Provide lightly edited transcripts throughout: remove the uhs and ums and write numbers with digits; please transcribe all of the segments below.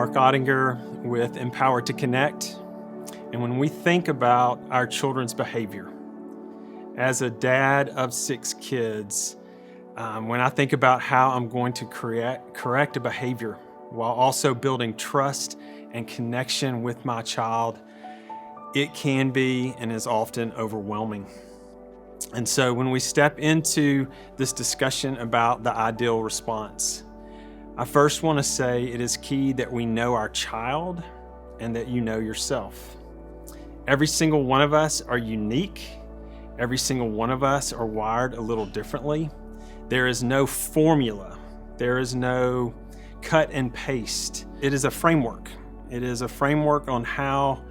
Mark Ottinger with Empowered to Connect. And when we think about our children's behavior, as a dad of 6 kids, when I think about how I'm going to correct a behavior while also building trust and connection with my child, it can be and is often overwhelming. And so when we step into this discussion about the ideal response, I first want to say it is key that we know our child and that you know yourself. Every single one of us are unique. Every single one of us are wired a little differently. There is no formula. There is no cut and paste. It is a framework. It is a framework on how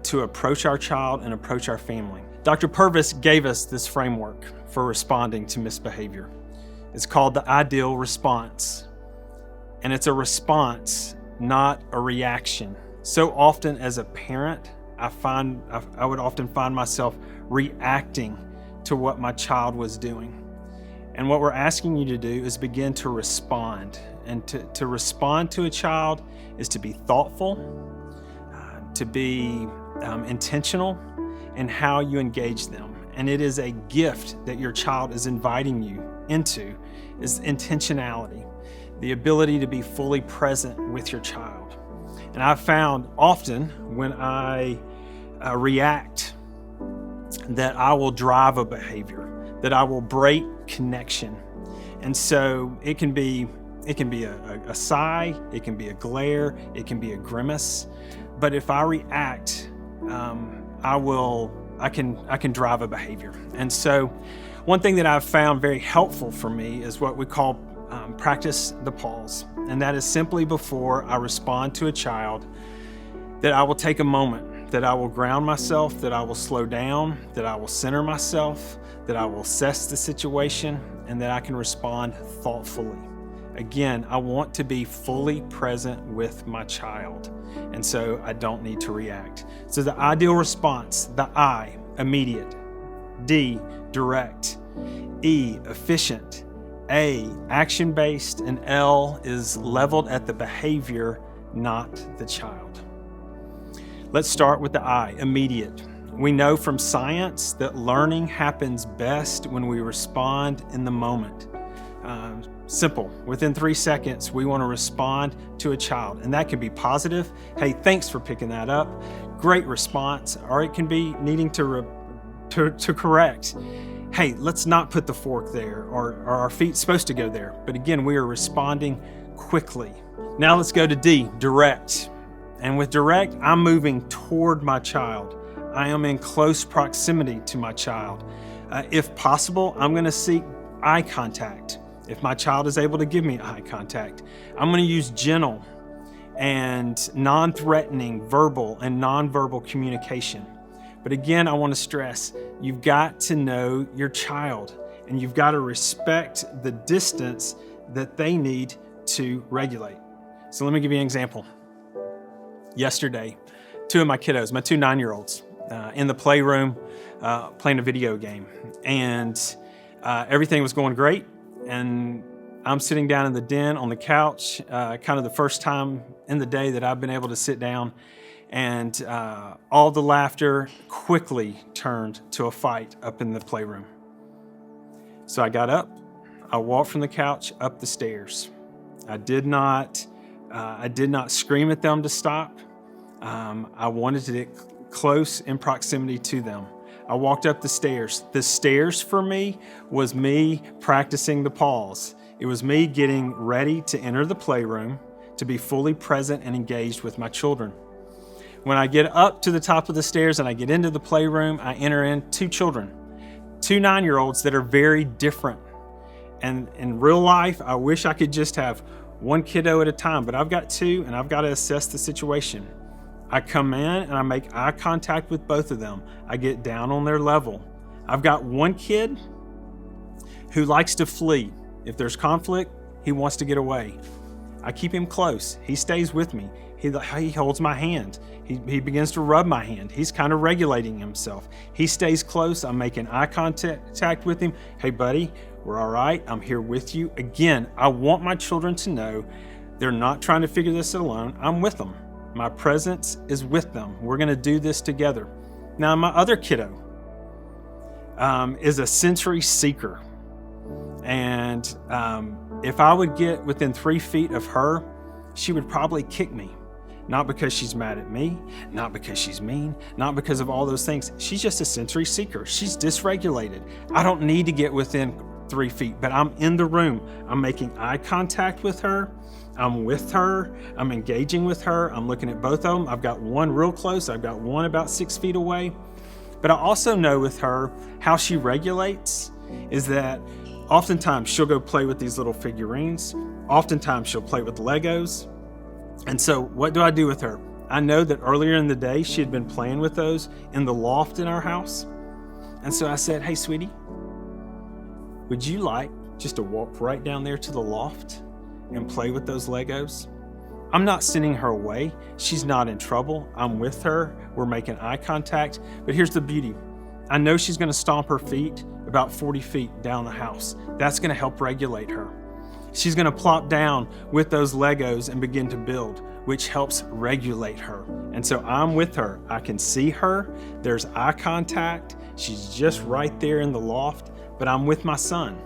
to approach our child and approach our family. Dr. Purvis gave us this framework for responding to misbehavior. It's called the ideal response. And it's a response, not a reaction. So often as a parent, I would often find myself reacting to what my child was doing. And what we're asking you to do is begin to respond. And to respond to a child is to be thoughtful, to be intentional in how you engage them. And it is a gift that your child is inviting you into, is intentionality, the ability to be fully present with your child. And I've found often when I react that I will drive a behavior, that I will break connection. And so it can be a sigh, it can be a glare, it can be a grimace. But if I react, I can drive a behavior. And so one thing that I've found very helpful for me is what we call practice the pause. And that is simply before I respond to a child, that I will take a moment, that I will ground myself, that I will slow down, that I will center myself, that I will assess the situation, and that I can respond thoughtfully. Again, I want to be fully present with my child, and so I don't need to react. So the ideal response, the I, immediate, D, direct, E, efficient, A, action-based, and L is leveled at the behavior, not the child. Let's start with the I, immediate. We know from science that learning happens best when we respond in the moment. Simple. Within 3 seconds, we want to respond to a child, and that can be positive. Hey, thanks for picking that up. Great response. Or it can be needing to correct. Hey, let's not put the fork there, or our feet's supposed to go there. But again, we are responding quickly. Now let's go to D, direct. And with direct, I'm moving toward my child. I am in close proximity to my child. If possible, I'm going to seek eye contact. If my child is able to give me eye contact, I'm going to use gentle and non-threatening verbal and non-verbal communication. But again, I want to stress, you've got to know your child, and you've got to respect the distance that they need to regulate. So let me give you an example. Yesterday, 2 of my kiddos, my 2 9-year-olds, in the playroom playing a video game. And everything was going great. And I'm sitting down in the den on the couch, kind of the first time in the day that I've been able to sit down. And all the laughter quickly turned to a fight up in the playroom. So I got up, I walked from the couch up the stairs. I did not scream at them to stop. I wanted to get close in proximity to them. I walked up the stairs. The stairs for me was me practicing the pause. It was me getting ready to enter the playroom, to be fully present and engaged with my children. When I get up to the top of the stairs and I get into the playroom, I enter in 2 children, 2 9-year-olds that are very different. And in real life, I wish I could just have 1 kiddo at a time, but I've got 2 and I've got to assess the situation. I come in and I make eye contact with both of them. I get down on their level. I've got 1 kid who likes to flee. If there's conflict, he wants to get away. I keep him close. He stays with me. He holds my hand. He begins to rub my hand. He's kind of regulating himself. He stays close. I'm making eye contact with him. Hey, buddy, we're all right. I'm here with you. Again, I want my children to know They're not trying to figure this alone. I'm with them. My presence is with them. We're going to do this together. Now, my other kiddo is a sensory seeker. And if I would get within 3 feet of her, she would probably kick me. Not because she's mad at me, not because she's mean, not because of all those things. She's just a sensory seeker. She's dysregulated. I don't need to get within 3 feet, but I'm in the room. I'm making eye contact with her. I'm with her. I'm engaging with her. I'm looking at both of them. I've got one real close. I've got one about 6 feet away. But I also know with her how she regulates is that oftentimes she'll go play with these little figurines. Oftentimes she'll play with Legos. And so what do I do with her? I know that earlier in the day she had been playing with those in the loft in our house. And so I said, hey, sweetie, would you like just to walk right down there to the loft and play with those Legos? I'm not sending her away. She's not in trouble. I'm with her. We're making eye contact. But here's the beauty. I know she's going to stomp her feet about 40 feet down the house. That's going to help regulate her. She's going to plop down with those Legos and begin to build, which helps regulate her. And so I'm with her. I can see her. There's eye contact. She's just right there in the loft, but I'm with my son.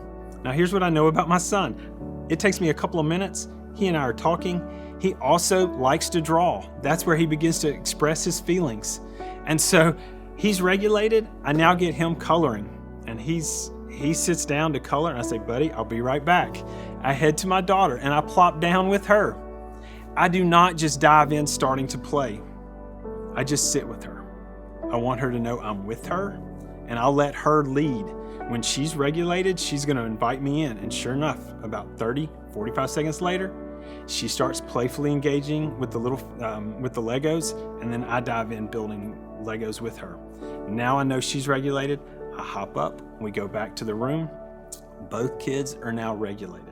Now, here's what I know about my son. It takes me a couple of minutes. He and I are talking. He also likes to draw. That's where he begins to express his feelings. And so he's regulated. I now get him coloring, and he sits down to color, and I say, buddy, I'll be right back. I head to my daughter and I plop down with her. I do not just dive in starting to play. I just sit with her. I want her to know I'm with her, and I'll let her lead. When she's regulated, she's going to invite me in. And sure enough, about 30, 45 seconds later, she starts playfully engaging with the Legos, and then I dive in building Legos with her. Now I know she's regulated. I hop up, we go back to the room. Both kids are now regulated.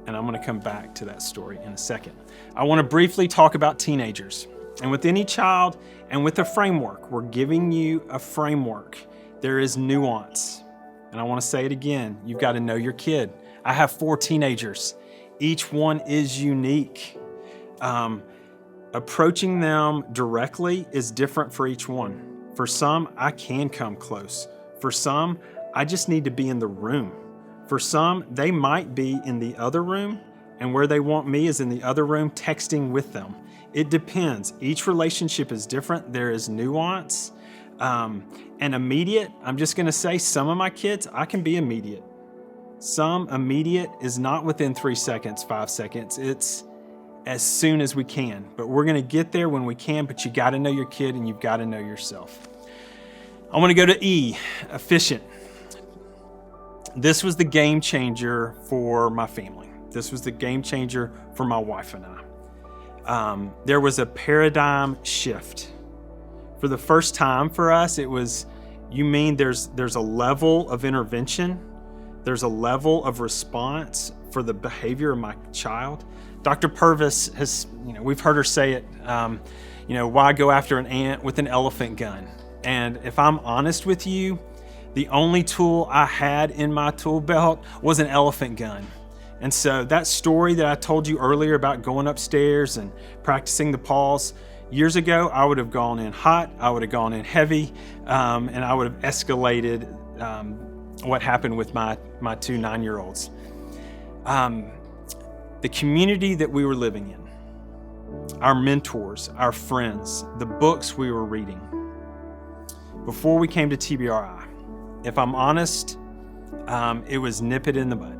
And I'm going to come back to that story in a second. I want to briefly talk about teenagers. And with any child and with a framework, we're giving you a framework. There is nuance. And I want to say it again. You've got to know your kid. I have 4 teenagers. Each one is unique. Approaching them directly is different for each one. For some, I can come close. For some, I just need to be in the room. For some, they might be in the other room, and where they want me is in the other room texting with them. It depends. Each relationship is different. There is nuance. And immediate, I'm just going to say some of my kids, I can be immediate. Some immediate is not within 3 seconds, 5 seconds. It's as soon as we can. But we're going to get there when we can, but you got to know your kid and you've got to know yourself. I want to go to E, efficient. This was the game changer for my family. This was the game changer for my wife and I. There was a paradigm shift. For the first time for us, it was, you mean there's a level of intervention, there's a level of response for the behavior of my child. Dr. Purvis has, we've heard her say it, why go after an ant with an elephant gun? And if I'm honest with you, the only tool I had in my tool belt was an elephant gun. And so that story that I told you earlier about going upstairs and practicing the pause, years ago, I would have gone in hot, I would have gone in heavy, and I would have escalated what happened with my 2 9-year-olds. The community that we were living in, our mentors, our friends, the books we were reading, before we came to TBRI, if I'm honest, it was nip it in the bud.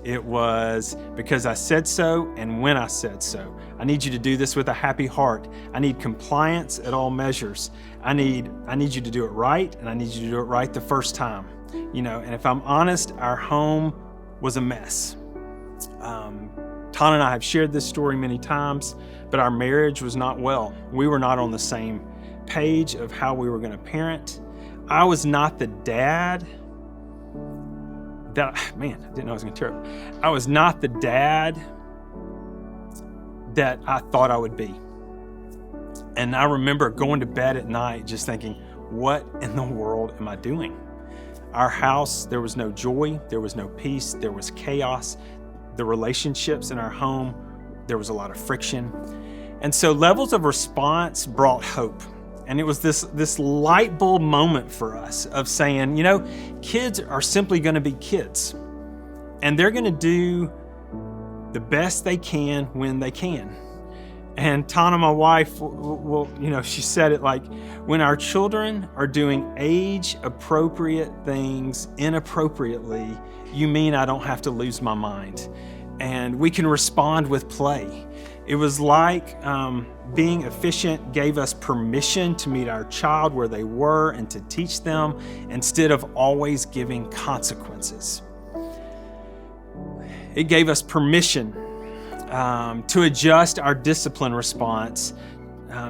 It was because I said so and when I said so. I need you to do this with a happy heart. I need compliance at all measures. I need you to do it right, and I need you to do it right the first time. And if I'm honest, our home was a mess. Ton and I have shared this story many times, but our marriage was not well. We were not on the same page of how we were going to parent. I was not the dad I didn't know I was going to tear up. I was not the dad that I thought I would be. And I remember going to bed at night just thinking, what in the world am I doing? Our house, there was no joy, there was no peace, there was chaos. The relationships in our home, There was a lot of friction. And so levels of response brought hope. And it was this light bulb moment for us of saying, kids are simply going to be kids. And they're going to do the best they can when they can. And Tana, my wife, she said it like, when our children are doing age-appropriate things inappropriately, you mean I don't have to lose my mind. And we can respond with play. It was like being efficient gave us permission to meet our child where they were and to teach them instead of always giving consequences. It gave us permission to adjust our discipline response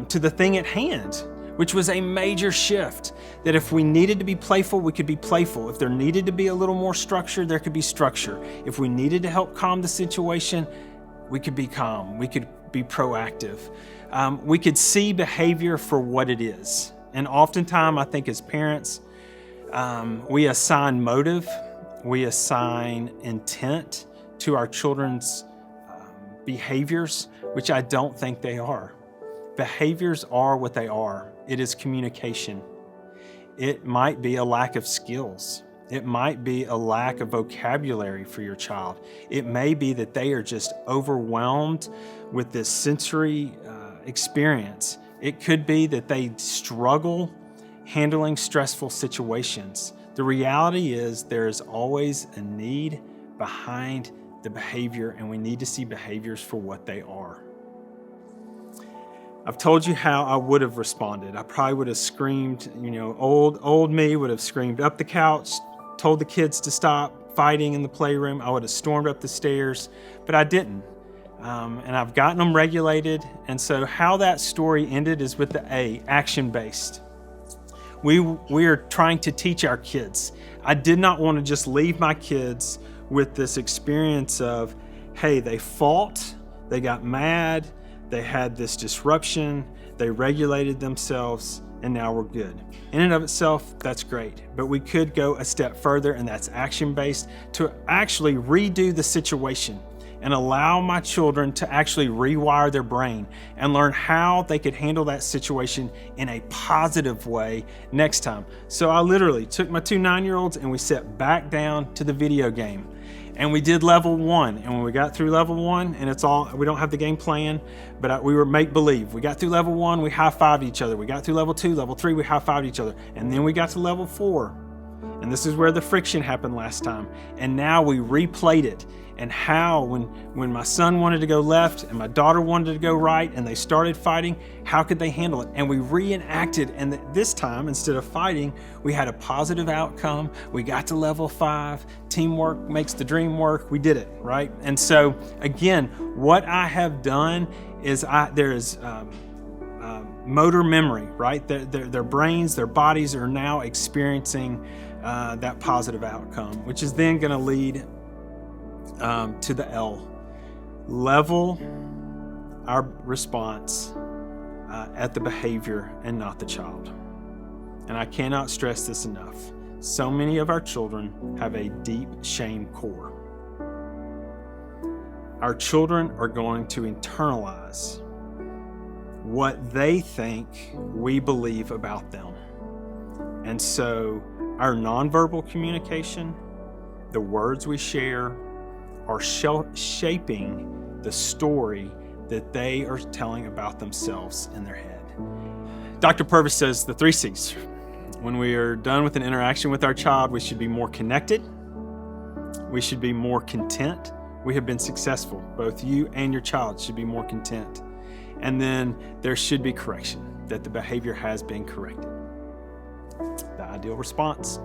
to the thing at hand, which was a major shift. That if we needed to be playful, we could be playful. If there needed to be a little more structure, there could be structure. If we needed to help calm the situation, we could be calm. We could be proactive. We could see behavior for what it is. And oftentimes, I think as parents, we assign motive, we assign intent to our children's behaviors, which I don't think they are. Behaviors are what they are. It is communication. It might be a lack of skills. It might be a lack of vocabulary for your child. It may be that they are just overwhelmed with this sensory experience. It could be that they struggle handling stressful situations. The reality is there is always a need behind the behavior, and we need to see behaviors for what they are. I've told you how I would have responded. I probably would have screamed, old me would have screamed up the couch, told the kids to stop fighting in the playroom. I would have stormed up the stairs, but I didn't. And I've gotten them regulated. And so how that story ended is with the A, action-based. We are trying to teach our kids. I did not want to just leave my kids with this experience of, hey, they fought, they got mad, they had this disruption, they regulated themselves, and now we're good. In and of itself, that's great. But we could go a step further, and that's action-based, to actually redo the situation and allow my children to actually rewire their brain and learn how they could handle that situation in a positive way next time. So I literally took my 2 9-year-olds and we sat back down to the video game. And we did level 1, and when we got through level 1, and we don't have the game plan, but we were make-believe. We got through level 1, we high-fived each other. We got through level 2, level 3, we high-fived each other. And then we got to level 4, and this is where the friction happened last time. And now we replayed it, and how when my son wanted to go left and my daughter wanted to go right and they started fighting, how could they handle it? And we reenacted, and this time, instead of fighting, we had a positive outcome. We got to level 5. Teamwork makes the dream work. We did it, right? And so, again, what I have done is there is motor memory, right? Their brains, their bodies are now experiencing that positive outcome, which is then going to lead to the L. Level our response at the behavior and not the child. And I cannot stress this enough. So many of our children have a deep shame core. Our children are going to internalize what they think we believe about them. And so our nonverbal communication, the words we share, are shaping the story that they are telling about themselves in their head. Dr. Purvis says the 3 C's. When we are done with an interaction with our child, we should be more connected. We should be more content. We have been successful. Both you and your child should be more content. And then there should be correction, that the behavior has been corrected. The ideal response.